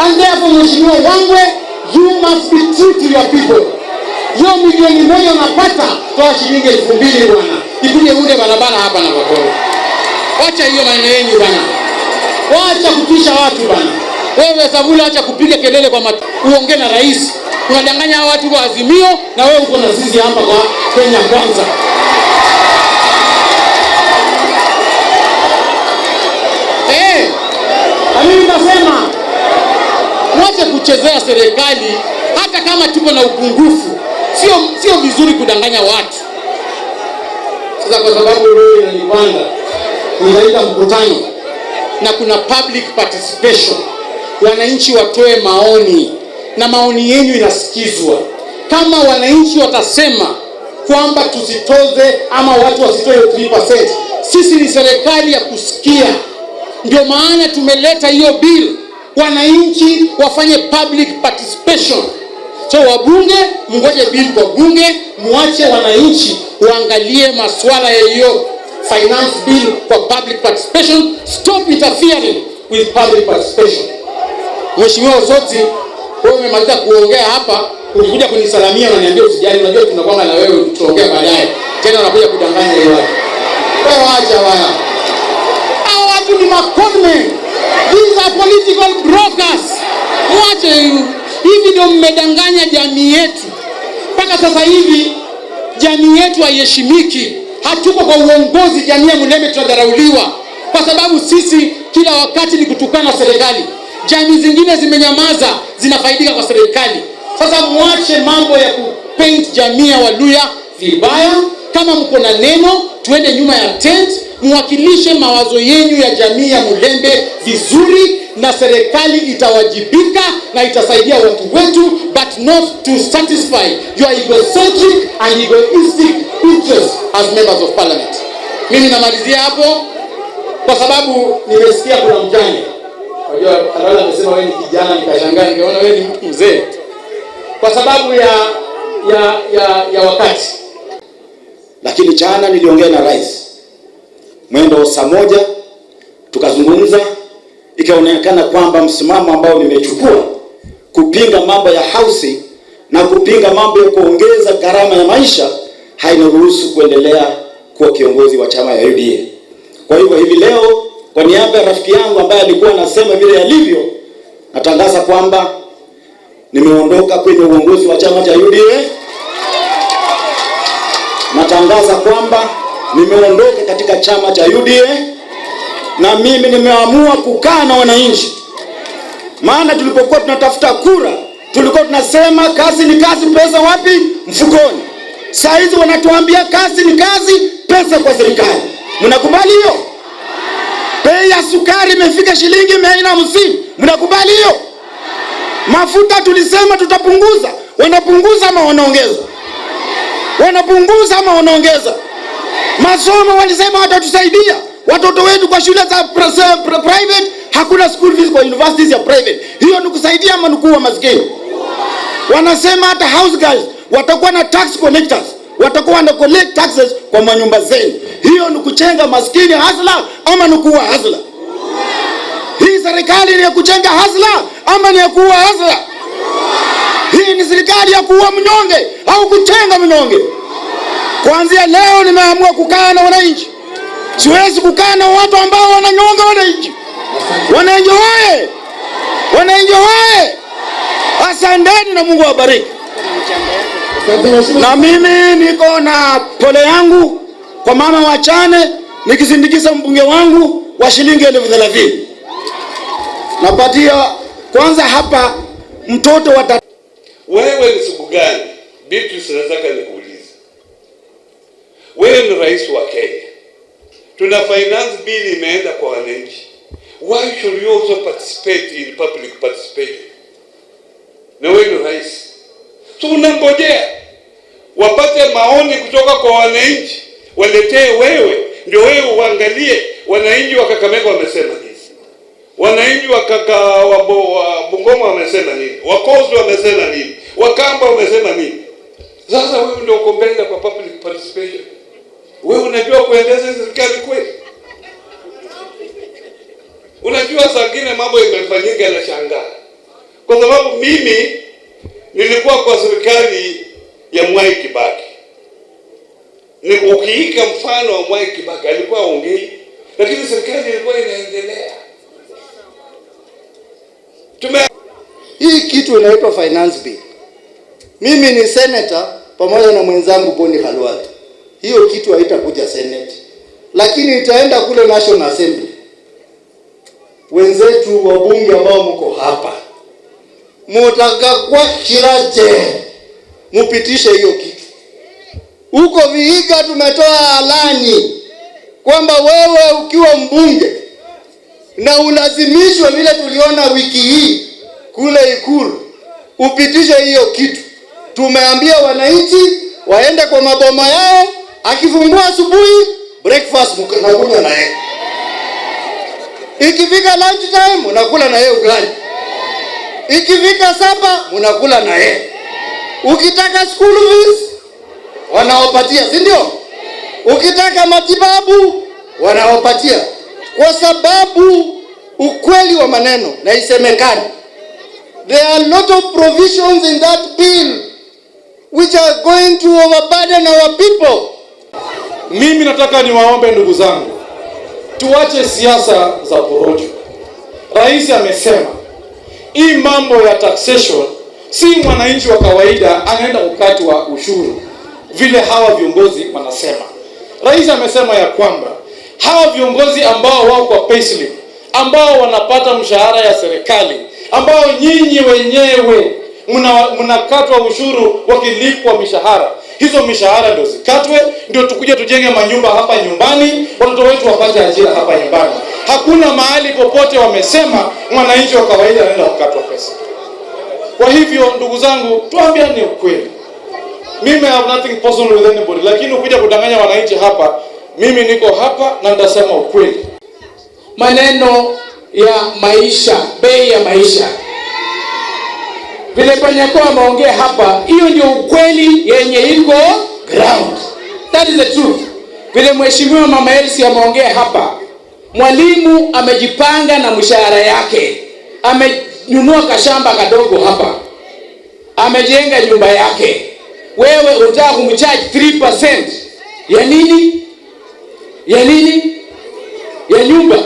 And therefore, Mheshimiwa Wangwe, you must be true to your people. Hiyo milioni moja unapata, toa shilingi 2,000 bwana. Ikuje ule barabara hapa na Bakoro. Wacha hiyo maneno yenu bwana. Wacha kutisha watu bwana. Wewe Sabula, acha kupiga kelele kwa uongee na rais. Unadanganya watu kwa Azimio na wewe uko na sisi hapa kwa Kenya Kwanza. Mimi nasema wacha kuchezea serikali hata kama tuko na upungufu. Sio vizuri kudanganya watu. Sasa kwa sababu roho inanipanda, ninaita mkutano na kuna public participation. Wananchi watoe maoni na maoni yenu inasikizwa. Kama wananchi watasema kwamba tusitoze ama watu wasitoe 3%, sisi ni serikali ya kusikia. Ndio maana tumeleta hiyo bill, wananchi wafanye public participation. So wabunge, mngoje bill kwa bunge, muache wananchi waangalie masuala ya hiyo finance bill kwa public participation. Stop interfering with public participation. Mheshimiwa Osoti, wewe umemaliza kuongea hapa, ulikuja kunisalamia na niambia usijali, unajua tunakwanga na wewe tutaongea baadaye. Tena unakuja kudanganya hiyo watu. Wewe acha waya. Hao watu ni maconmen. These are political brokers. Mwache hivi ndio mmedanganya jamii yetu. Mpaka sasa hivi jamii yetu haiheshimiki. Hatuko kwa uongozi, jamii ya Mulembe tunadharauliwa kwa sababu sisi kila wakati ni kutukana serikali. Jamii zingine zimenyamaza, zinafaidika kwa serikali. Sasa mwache mambo ya kupaint jamii ya Waluya vibaya. Kama mko na neno, tuende nyuma ya tent, muwakilishe mawazo yenu ya jamii ya Mulembe vizuri, na serikali itawajibika na itasaidia watu wetu, but not to satisfy your egocentric and egoistic interests as members of parliament. Mimi namalizia hapo kwa sababu nimesikia kuna mjane. Unajua Kalala amesema wewe ni kijana, nikashangaa nikaona wewe ni mtu mzee. Kwa sababu ya wakati. Lakini jana niliongea na rais. Mwendo saa moja tukazungumza, ikaonekana kwamba msimamo ambao nimechukua kupinga mambo ya housing na kupinga mambo ya kuongeza gharama ya maisha hainiruhusu kuendelea kuwa kiongozi wa chama ya UDA. Kwa hivyo hivi leo kwa niaba ya rafiki yangu ambaye alikuwa anasema vile yalivyo, natangaza kwamba nimeondoka kwenye uongozi wa chama cha UDA. Natangaza kwamba nimeondoka katika chama cha UDA na mimi nimeamua kukaa na wananchi. Maana tulipokuwa tunatafuta kura, tulikuwa tunasema kazi ni kazi, pesa wapi? Mfukoni. Saa hizi wanatuambia kazi ni kazi, pesa kwa serikali. Mnakubali hiyo? Bei ya sukari imefika shilingi 450. Mnakubali hiyo? Mafuta tulisema tutapunguza, wanapunguza ama wanaongeza? Wanapunguza ama wanaongeza? Masomo walisema watatusaidia watoto wetu kwa shule za private, hakuna school fees kwa universities ya private. Hiyo ni kusaidia ama ni kuwa maskini? Wanasema hata house girls watakuwa na tax collectors, watakuwa na collect taxes kwa manyumba zenu. Hiyo ni kuchenga maskini hasla ama ni kuwa hasla? Hii serikali ni ya kuchenga hasla ama ni ya kuwa hasla? Hii ni serikali ya kuwa mnyonge au kuchenga mnyonge? Kuanzia leo nimeamua kukaa na wananchi. Siwezi kukaa na watu ambao wananyonga wananchi. Wananchi wae! Wananchi wae! Asanteni na Mungu awabariki. Na mimi niko na pole yangu kwa mama wachane, nikisindikiza mbunge wangu wa shilingi 30,000. Napatia kwanza hapa mtoto wa wewe ni siku gani? Beatrice, nataka nikuulize. Wewe ni rais wa Kenya. Tuna finance bill imeenda kwa wananchi. Why should you also participate in public participation? Na wewe ni rais. So unangojea wapate maoni kutoka kwa wananchi, waletee wewe, ndio wewe uangalie wananchi wa Kakamega wamesema nini, wananchi wa Bungoma wamesema nini, Wakozi wamesema nini, Wakamba wamesema nini. Sasa wewe ndio uko mbele kwa public participation. Wewe unajua kuendesha serikali kweli? Unajua saa nyingine mambo imefanyika na shangaa. kwa sababu mimi nilikuwa kwa serikali ya Mwai Kibaki. Ukiika mfano wa Mwai Kibaki, alikuwa ongei, lakini serikali ilikuwa inaendelea. Hii kitu inaitwa finance bill. Mimi ni senator pamoja na mwenzangu Boni Khalwale. Hiyo kitu haitakuja Senate, lakini itaenda kule National Assembly. Wenzetu wabunge ambao mko hapa, mutaka kwa kiraje mupitishe hiyo kitu. Huko Vihiga tumetoa alani kwamba wewe ukiwa mbunge na ulazimishwe, vile tuliona wiki hii kule Ikulu, upitishe hiyo kitu. Tumeambia wananchi waende kwa maboma yao, akifungua asubuhi breakfast mnakunywa na yeye, ikifika lunch time mnakula na yeye ugali, ikifika sapa mnakula na yeye. Ukitaka school fees wanawapatia, si ndio? Ukitaka matibabu wanawapatia, kwa sababu ukweli wa maneno na isemekane, there are a lot of provisions in that bill which are going to overburden our people. Mimi nataka niwaombe ndugu zangu, tuache siasa za porojo. Rais amesema hii mambo ya taxation, si mwananchi wa kawaida anaenda kukatwa ushuru vile hawa viongozi wanasema. Rais amesema ya kwamba hawa viongozi ambao wao kwa payslip, ambao wanapata mshahara ya serikali, ambao nyinyi wenyewe mnakatwa ushuru wakilipwa mishahara, hizo mishahara ndio zikatwe, ndio tukuje tujenge manyumba hapa nyumbani, watoto wetu wapate ajira hapa nyumbani. Hakuna mahali popote wamesema mwananchi wa kawaida anaenda kukatwa pesa. Kwa hivyo ndugu zangu, tuambiane ukweli. Mimi have nothing personal with anybody, lakini ukija kudanganya wananchi hapa, mimi niko hapa na nitasema ukweli. Maneno ya maisha, bei ya maisha, vile Panyako ameongea hapa, hiyo ndio ukweli yenye iko ground. That is the truth. Vile mheshimiwa Mama Elsie ameongea hapa, mwalimu amejipanga na mshahara yake, amenunua kashamba kadogo hapa, amejenga nyumba yake. Wewe unataka kumcharge 3% ya nini? Ya nini? Ya nyumba.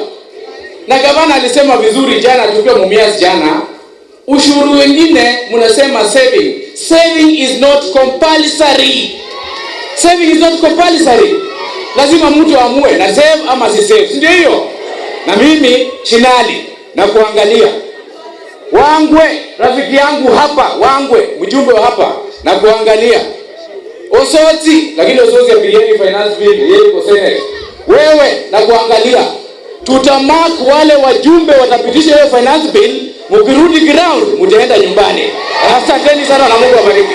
Na gavana alisema vizuri jana, tukiwa Mumias jana, ushuru wengine mnasema saving. Saving is not compulsory. Saving is not compulsory. Lazima mtu amue na save ama si save. Ndio hiyo. Na mimi Chinali na kuangalia Wangwe, rafiki yangu hapa, Wangwe, mjumbe wa hapa, na kuangalia Osoti, lakini Osoti apigeni finance bill, yeye yuko Senate. Wewe na kuangalia, tutamark wale wajumbe watapitisha hiyo finance bill, mkirudi ground mtaenda nyumbani. Asanteni sana na Mungu awabariki.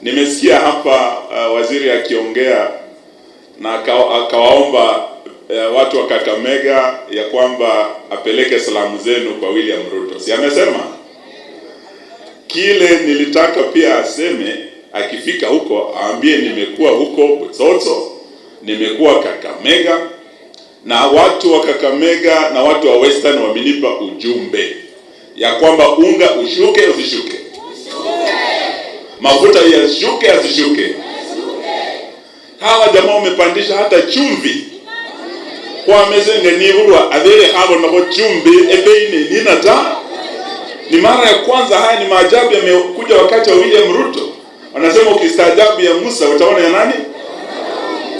Nimesikia hapa waziri akiongea na akawaomba watu wa Kakamega ya kwamba apeleke salamu zenu kwa William Ruto. Si amesema? Kile nilitaka pia aseme akifika huko, aambie nimekuwa huko Botsotso, nimekuwa Kakamega, na watu wa Kakamega na watu wa Western wamenipa ujumbe ya kwamba unga ushuke usishuke, mafuta yashuke asishuke. Hawa jamaa wamepandisha hata chumvi kwa mezenge nibulwa adhere habo na chumvi ebeine ninata. Ni mara ya kwanza. Haya ni maajabu yamekuja wakati wa William Ruto. Wanasema ukistaajabu ya Musa utaona ya nani?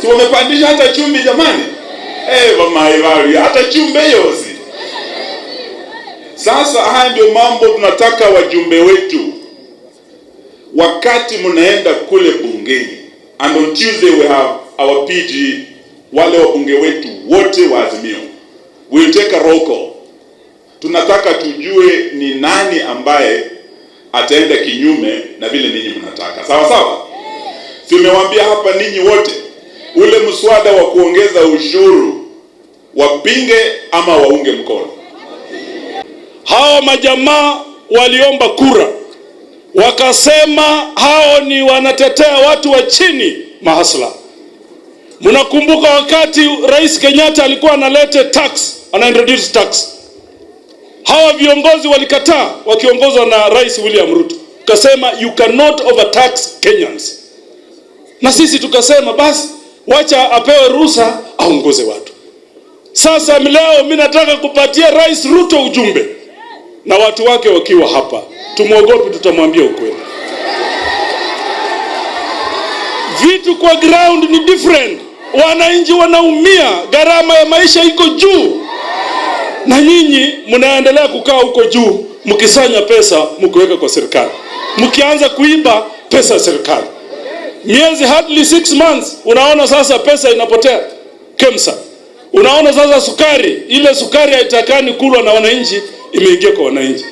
Si wamepandisha hata chumvi jamani? Wamaivari hata chumvi yosi. Sasa haya ndio mambo tunataka wajumbe wetu wakati mnaenda kule bungeni. And on Tuesday we have our PG, wale wabunge wetu wote wa Azimio. We'll take a roll call. Tunataka tujue ni nani ambaye ataenda kinyume na vile ninyi mnataka. Sawa sawa? Tumewaambia hapa ninyi wote, ule mswada wa kuongeza ushuru wapinge ama waunge mkono. Hawa majamaa waliomba kura, wakasema hao ni wanatetea watu wa chini, mahasla. Mnakumbuka wakati Rais Kenyatta alikuwa analete tax, ana introduce tax. Hawa viongozi walikataa wakiongozwa na Rais William Ruto. Kasema you cannot overtax Kenyans. Na sisi tukasema basi wacha apewe ruhusa aongoze watu. Sasa leo mimi nataka kupatia Rais Ruto ujumbe na watu wake wakiwa hapa. Tumuogope, tutamwambia ukweli. Vitu kwa ground ni different. Wananchi wanaumia, gharama ya maisha iko juu. Na nyinyi mnaendelea kukaa huko juu mkisanya pesa mkiweka kwa serikali. Mkianza kuiba pesa ya serikali. Miezi hardly 6 months unaona sasa pesa inapotea. KEMSA. Unaona sasa sukari, ile sukari haitakani kulwa na wananchi imeingia kwa wananchi.